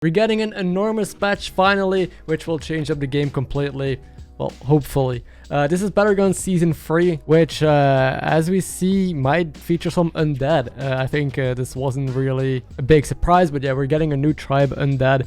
We're getting an enormous patch finally, which will change up the game completely. Well, hopefully. This is Battlegrounds Season 3, which, as we see, might feature some undead. I think this wasn't really a big surprise, but yeah, we're getting a new tribe, undead.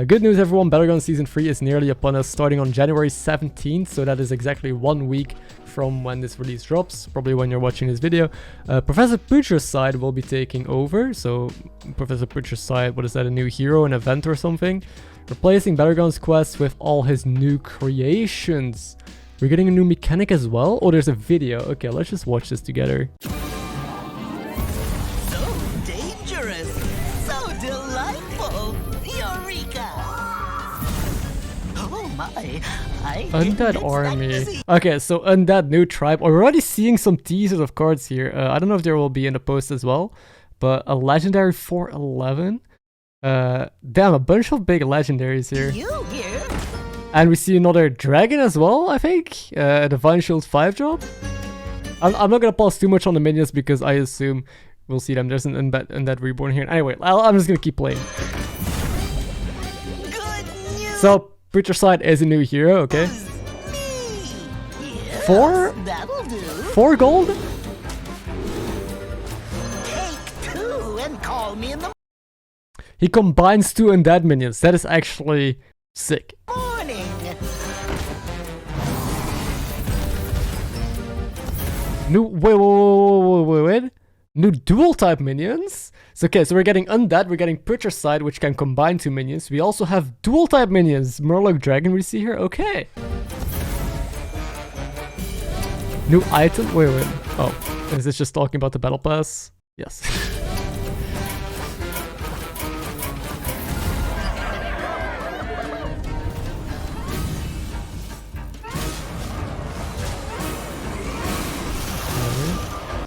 Good news, everyone, Battlegrounds Season 3 is nearly upon us, starting on January 17th, so that is exactly 1 week from when this release drops, probably when you're watching this video. Professor Putricide will be taking over, so Professor Putricide, what is that, a new hero, an event or something? Replacing Battlegrounds quests with all his new creations. We're getting a new mechanic as well? Oh, there's a video. Okay, let's just watch this together. So dangerous, so delightful, Eureka! Oh my, I Undead army. Okay, so undead new tribe. We're already seeing some teasers of cards here. I don't know if there will be in the post as well, but a legendary 411. Damn, a bunch of big legendaries here. And we see another dragon as well, I think. Divine Shield 5 drop. I'm not gonna pause too much on the minions because I assume we'll see them. There's an undead reborn here. Anyway, I'm just gonna keep playing. So, Putricide is a new hero, okay. Yes, 4 gold? Take 2 and call me in the He combines 2 undead minions. That is actually sick. morning. New wait. New dual type minions. So okay, so we're getting undead, we're getting Putricide, which can combine 2 minions. We also have dual type minions. Murloc Dragon we see here. Okay. New item. Wait. Oh, is this just talking about the battle pass? Yes.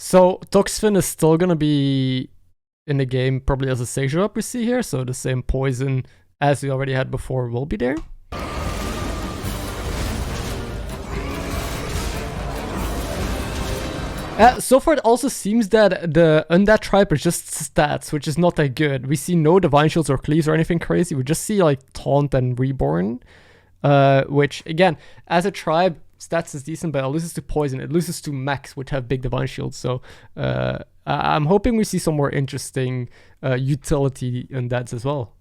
So, Toxfin is still gonna be in the game, probably as a Sage drop we see here, so the same poison as we already had before will be there. So far it also seems that the Undead tribe is just stats, which is not that good. We see no Divine Shields or Cleaves or anything crazy, we just see like Taunt and Reborn, which again, as a tribe, stats is decent, but it loses to poison. It loses to mechs, which have big divine shields. So I'm hoping we see some more interesting utility undeads as well.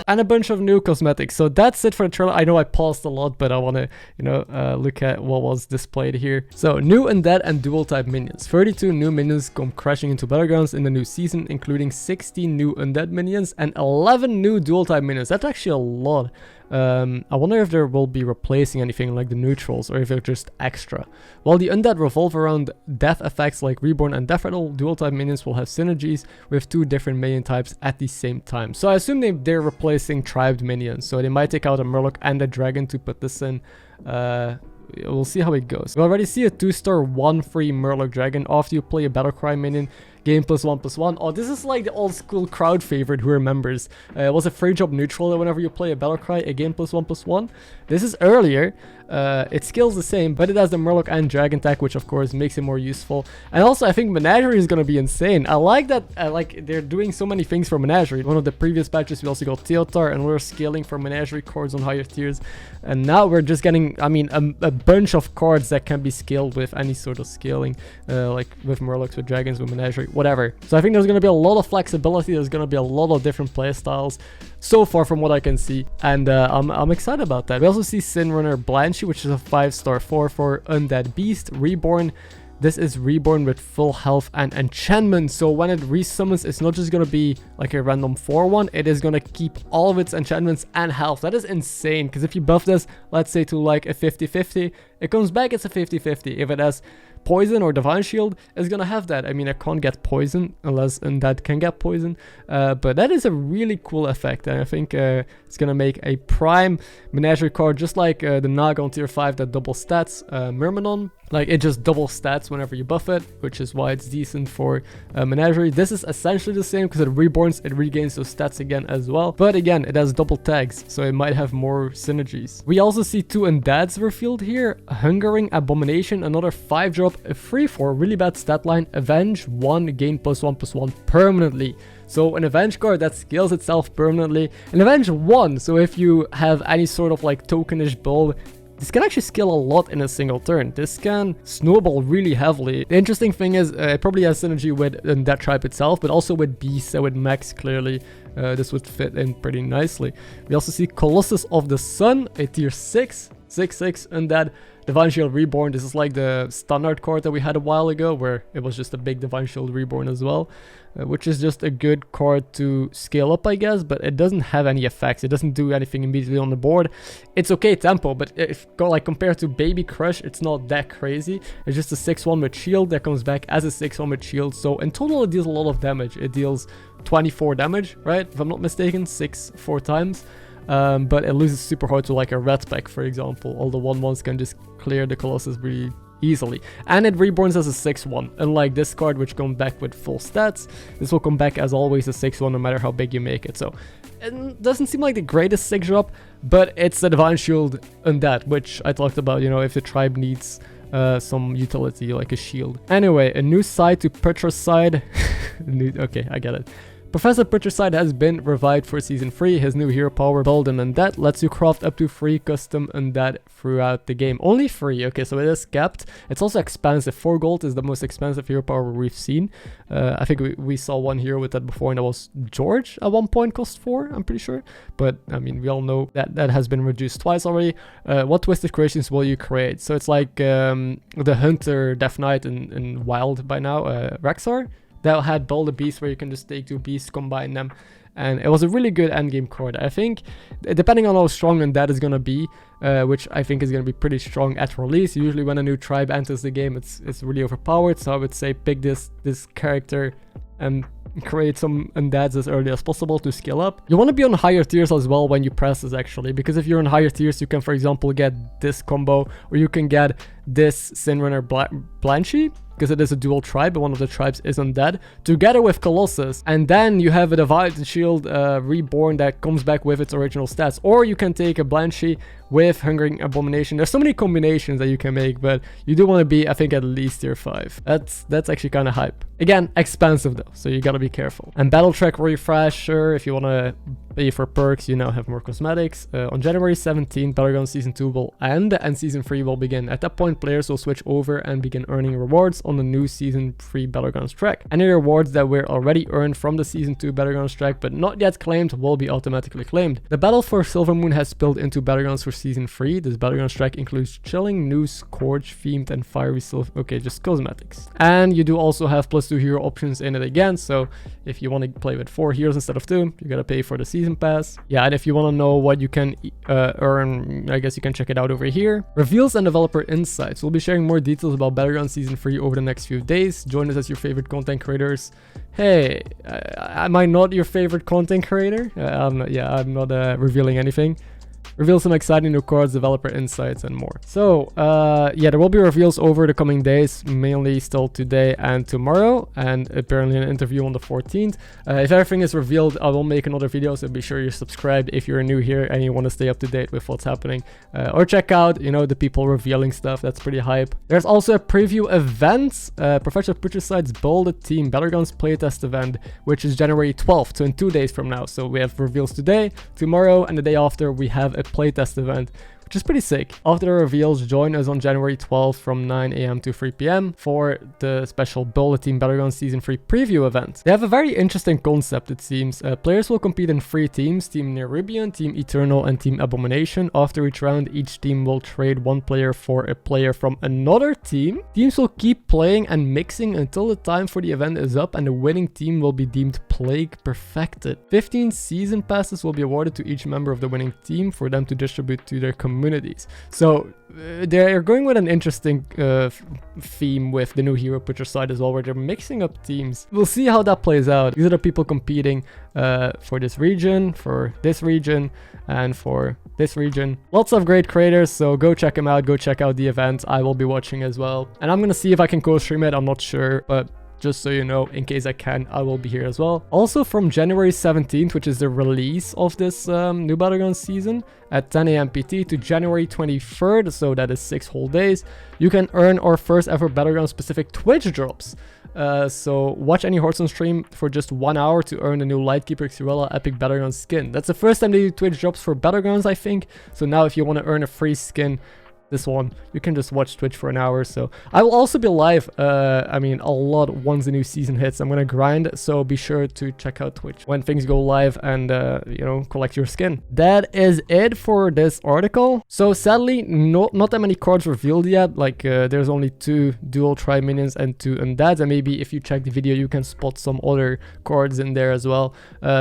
And a bunch of new cosmetics. So that's it for the trailer. I know I paused a lot, but I want to, look at what was displayed here. So new undead and dual type minions. 32 new minions come crashing into Battlegrounds in the new season, including 16 new undead minions and 11 new dual type minions. That's actually a lot. I wonder if there will be replacing anything like the neutrals or if they're just extra. While the undead revolve around death effects like Reborn and Death Rattle, dual type minions will have synergies with 2 different minion types at the same time. So I assume they're replacing tribed minions, so they might take out a Murloc and a dragon to put this in. We'll see how it goes. We already see a 2-star 1-free Murloc dragon after you play a Battlecry minion. Game +1/+1. Oh, this is like the old school crowd favorite, who remembers? It was a free job neutral whenever you play a Battlecry, a game +1/+1. This is earlier. It scales the same, but it has the Murloc and Dragon tag, which of course makes it more useful. And also, I think Menagerie is gonna be insane. I like that, like they're doing so many things for Menagerie. One of the previous patches, we also got Teotar, and we're scaling for Menagerie cards on higher tiers. And now we're just getting, I mean, a bunch of cards that can be scaled with any sort of scaling, like with Murlocs, with Dragons, with Menagerie, whatever. So I think there's gonna be a lot of flexibility. There's gonna be a lot of different playstyles so far from what I can see, and I'm excited about that. We also see Sin Runner Blanche, which is a 5-star 4/4 Undead Beast Reborn. This is Reborn with full health and enchantment, so when it resummons, it's not just gonna be like a random 4/1, it is gonna keep all of its enchantments and health. That is insane, because if you buff this, let's say to like a 50-50, it comes back, it's a 50-50. If it has poison or divine shield, it's gonna have that. I mean, I can't get poison unless undead can get poison, but that is a really cool effect, and I think it's gonna make a prime Menagerie card, just like the Naga on tier 5 that double stats. Myrmidon Like, it just doubles stats whenever you buff it, which is why it's decent for Menagerie. This is essentially the same because it reborns, it regains those stats again as well. But again, it has double tags, so it might have more synergies. We also see 2 undeads revealed here. Hungering Abomination, another 5-drop, a 3/4, really bad stat line. Avenge 1, gain +1/+1 permanently. So an Avenge card that scales itself permanently. An Avenge 1, so if you have any sort of like tokenish build, this can actually scale a lot in a single turn. This can snowball really heavily. The interesting thing is it probably has synergy with that tribe itself, but also with beasts and with mechs clearly. This would fit in pretty nicely. We also see Colossus of the Sun, a tier 6, 6/6 undead. Divine Shield Reborn. This is like the standard card that we had a while ago, where it was just a big Divine Shield Reborn as well, which is just a good card to scale up, I guess, but it doesn't have any effects. It doesn't do anything immediately on the board. It's okay tempo, but if like compared to Baby Crush, it's not that crazy. It's just a 6/1 with shield that comes back as a 6/1 with shield. So in total, it deals a lot of damage. It deals 24 damage, right? If I'm not mistaken, 4 times. But it loses super hard to like a red pack, for example. All the 1/1s can just clear the Colossus really easily. And it reborns as a 6/1. Unlike this card, which comes back with full stats, this will come back as always a 6/1 no matter how big you make it. So it doesn't seem like the greatest 6-drop, but it's the Divine Shield Undead, which I talked about, you know, if the tribe needs some utility like a shield. Anyway, a new side to Putricide. Okay, I get it. Professor Putricide has been revived for Season 3. His new hero power, Bold and Undead, lets you craft up to 3 custom Undead throughout the game. Only 3, okay, so it is capped. It's also expensive. 4 gold is the most expensive hero power we've seen. I think we saw one hero with that before, and that was George at one point, cost 4, I'm pretty sure. But, I mean, we all know that that has been reduced twice already. What twisted creations will you create? So it's like the Hunter Death Knight in Wild by now, Rexar. That had Bold the Beast, where you can just take 2 beasts, combine them, and it was a really good endgame card. I think, depending on how strong Undead is going to be, which I think is going to be pretty strong at release. Usually when a new tribe enters the game, it's really overpowered, so I would say pick this character and create some Undeads as early as possible to scale up. You want to be on higher tiers as well when you press this, actually, because if you're on higher tiers, you can, for example, get this combo, or you can get this Sinrunner Blanchie, because it is a dual tribe, but one of the tribes is undead, together with Colossus, and then you have a Divine Shield Reborn that comes back with its original stats. Or you can take a Blanchie with Hungering Abomination. There's so many combinations that you can make, but you do want to be, I think, at least tier 5. That's actually kind of hype. Again, expensive though, so you gotta be careful. And Battle Track Refresher, if you want to pay for perks, you now have more cosmetics. On January 17th, Battlegrounds Season 2 will end, and Season 3 will begin. At that point, players will switch over and begin earning rewards on the new Season 3 Battlegrounds track. Any rewards that were already earned from the Season 2 Battlegrounds track but not yet claimed will be automatically claimed. The Battle for Silvermoon has spilled into Battlegrounds for Season 3. This Battlegrounds track includes Chilling, New, Scourge, Themed, and Fiery Silver. Okay, just cosmetics. And you do also have +2 hero options in it again, so if you want to play with 4 heroes instead of 2, you gotta pay for the Season Pass. Yeah, and if you want to know what you can earn, I guess you can check it out over here. Reveals and developer insights. We'll be sharing more details about Battlegrounds Season 3 over the next few days. Join us as your favorite content creators. Hey, am I not your favorite content creator? I'm not revealing anything. Reveal some exciting new cards, developer insights, and more. So, yeah, there will be reveals over the coming days, mainly still today and tomorrow, and apparently an interview on the 14th. If everything is revealed, I will make another video, so be sure you're subscribed if you're new here and you want to stay up to date with what's happening. Or check out, you know, the people revealing stuff. That's pretty hype. There's also a preview event, Professor Putricide's Bolded Team Battlegrounds playtest event, which is January 12th, so in 2 days from now. So we have reveals today, tomorrow, and the day after we have a playtest event, which is pretty sick. After the reveals, join us on January 12th from 9 AM to 3 PM for the special Bolded Team Battlegrounds Season 3 preview event. They have a very interesting concept, it seems. Players will compete in 3 teams, Team Nerubian, Team Eternal, and Team Abomination. After each round, each team will trade 1 player for a player from another team. Teams will keep playing and mixing until the time for the event is up, and the winning team will be deemed Plague Perfected. 15 season passes will be awarded to each member of the winning team for them to distribute to their communities. So they're going with an interesting theme with the new hero Putricide as well, where they're mixing up teams. We'll see how that plays out. These are the people competing for this region, and for this region. Lots of great creators, so go check them out. Go check out the event. I will be watching as well. And I'm gonna see if I can co-stream it. I'm not sure, but just so you know, in case I can, I will be here as well. Also from January 17th, which is the release of this new Battlegrounds season, at 10 AM PT to January 23rd, so that is 6 whole days, you can earn our first ever Battlegrounds specific Twitch drops. So watch any Hearthstone stream for just 1 hour to earn the new Lightkeeper Xyrella Epic Battlegrounds skin. That's the first time they do Twitch drops for Battlegrounds, I think. So now if you want to earn a free skin, this one, you can just watch Twitch for an hour. So I will also be live, I mean, a lot once the new season hits. I'm gonna grind, so be sure to check out Twitch when things go live and, you know, collect your skin. That is it for this article. So sadly, not that many cards revealed yet. Like, there's only 2 dual tri minions and 2 undeads, and maybe if you check the video, you can spot some other cards in there as well.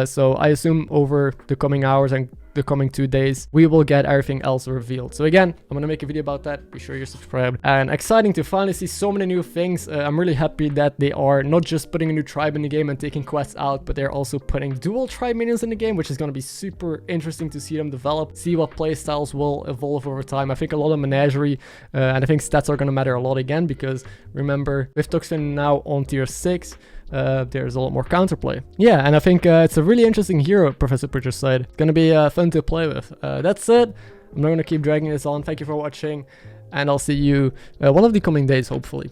So I assume over the coming hours and the coming 2 days, we will get everything else revealed. So again, I'm gonna make a video about that. Be sure you're subscribed. And exciting to finally see so many new things. I'm really happy that they are not just putting a new tribe in the game and taking quests out, but they're also putting dual tribe minions in the game, which is gonna be super interesting to see them develop, see what playstyles will evolve over time. I think a lot of menagerie and I think stats are gonna matter a lot again, because remember, with Toxin now on tier 6, there's a lot more counterplay. Yeah, and I think it's a really interesting hero, Professor Putricide. It's gonna be fun to play with. That's it. I'm not gonna keep dragging this on. Thank you for watching, and I'll see you one of the coming days, hopefully.